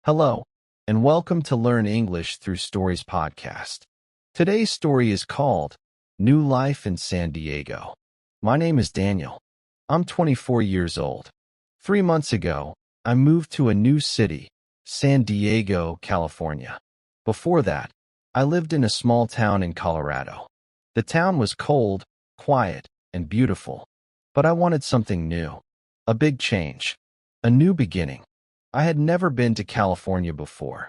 Hello, and welcome to Learn English Through Stories podcast. Today's story is called New Life in San Diego. My name is Daniel. I'm 24 years old. 3 months ago, I moved to a new city, San Diego, California. Before that, I lived in a small town in Colorado. The town was cold, quiet, and beautiful, but I wanted something new, a big change, a new beginning. I had never been to California before,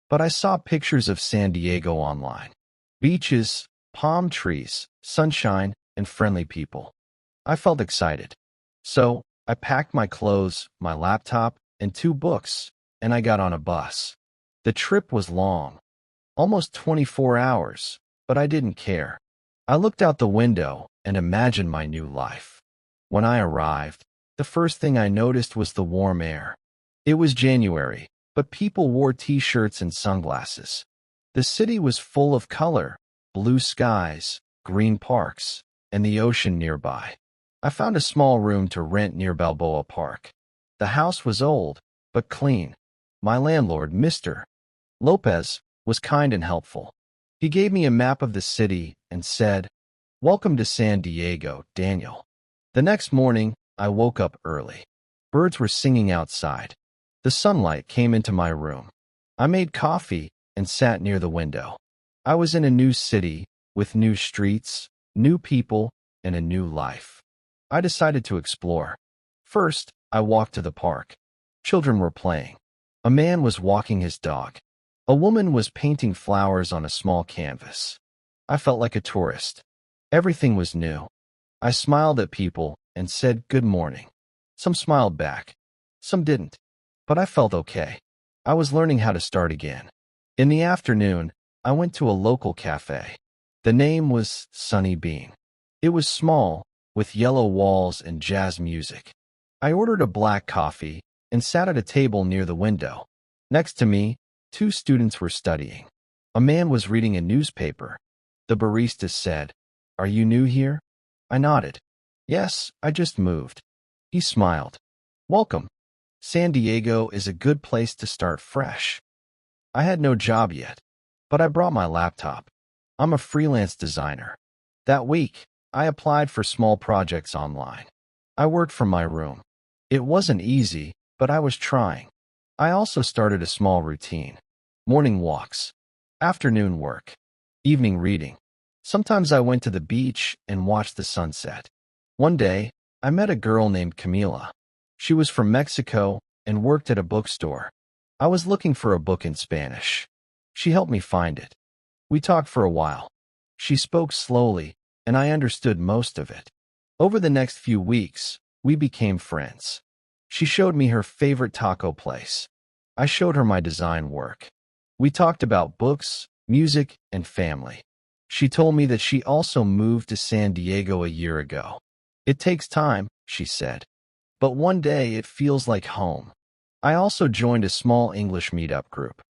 but I saw pictures of San Diego online. Beaches, palm trees, sunshine, and friendly people. I felt excited. So, I packed my clothes, my laptop, and 2 books, and I got on a bus. The trip was long, almost 24 hours, but I didn't care. I looked out the window and imagined my new life. When I arrived, the first thing I noticed was the warm air. It was January, but people wore t-shirts and sunglasses. The city was full of color, blue skies, green parks, and the ocean nearby. I found a small room to rent near Balboa Park. The house was old, but clean. My landlord, Mr. Lopez, was kind and helpful. He gave me a map of the city and said, "Welcome to San Diego, Daniel." The next morning, I woke up early. Birds were singing outside. The sunlight came into my room. I made coffee and sat near the window. I was in a new city with new streets, new people, and a new life. I decided to explore. First, I walked to the park. Children were playing. A man was walking his dog. A woman was painting flowers on a small canvas. I felt like a tourist. Everything was new. I smiled at people and said good morning. Some smiled back. Some didn't. But I felt okay. I was learning how to start again. In the afternoon, I went to a local cafe. The name was Sunny Bean. It was small, with yellow walls and jazz music. I ordered a black coffee and sat at a table near the window. Next to me, 2 students were studying. A man was reading a newspaper. The barista said, "Are you new here?" I nodded. "Yes, I just moved." He smiled. "Welcome. San Diego is a good place to start fresh." I had no job yet, but I brought my laptop. I'm a freelance designer. That week, I applied for small projects online. I worked from my room. It wasn't easy, but I was trying. I also started a small routine. Morning walks, afternoon work, evening reading. Sometimes I went to the beach and watched the sunset. One day, I met a girl named Camila. She was from Mexico and worked at a bookstore. I was looking for a book in Spanish. She helped me find it. We talked for a while. She spoke slowly, and I understood most of it. Over the next few weeks, we became friends. She showed me her favorite taco place. I showed her my design work. We talked about books, music, and family. She told me that she also moved to San Diego a year ago. "It takes time," she said. "But one day it feels like home." I also joined a small English meetup group.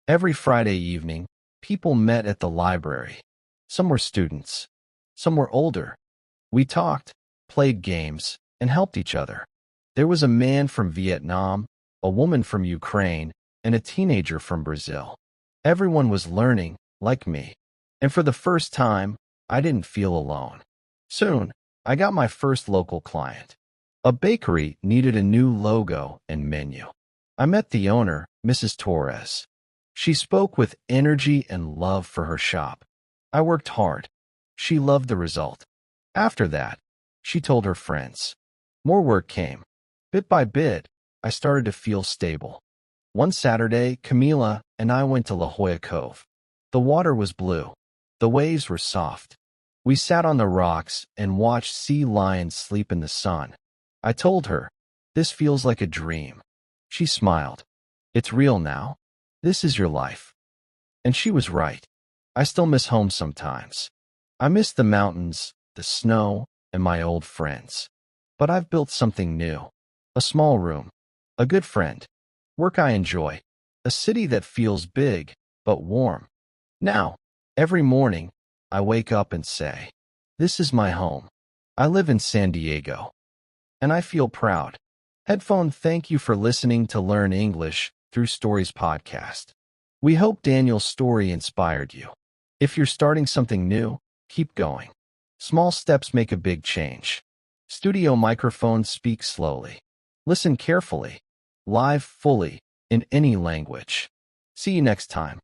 Every Friday evening, people met at the library. Some were students. Some were older. We talked, played games, and helped each other. There was a man from Vietnam, a woman from Ukraine, and a teenager from Brazil. Everyone was learning, like me. And for the first time, I didn't feel alone. Soon, I got my first local client. A bakery needed a new logo and menu. I met the owner, Mrs. Torres. She spoke with energy and love for her shop. I worked hard. She loved the result. After that, she told her friends. More work came. Bit by bit, I started to feel stable. One Saturday, Camila and I went to La Jolla Cove. The water was blue. The waves were soft. We sat on the rocks and watched sea lions sleep in the sun. I told her, "This feels like a dream." She smiled. "It's real now. This is your life." And she was right. I still miss home sometimes. I miss the mountains, the snow, and my old friends. But I've built something new. A small room. A good friend. Work I enjoy. A city that feels big, but warm. Now, every morning, I wake up and say, "This is my home. I live in San Diego." And I feel proud. Headphone, thank you for listening to Learn English through Stories podcast. We hope Daniel's story inspired you. If you're starting something new, keep going. Small steps make a big change. Studio microphones speak slowly. Listen carefully. Live fully in any language. See you next time.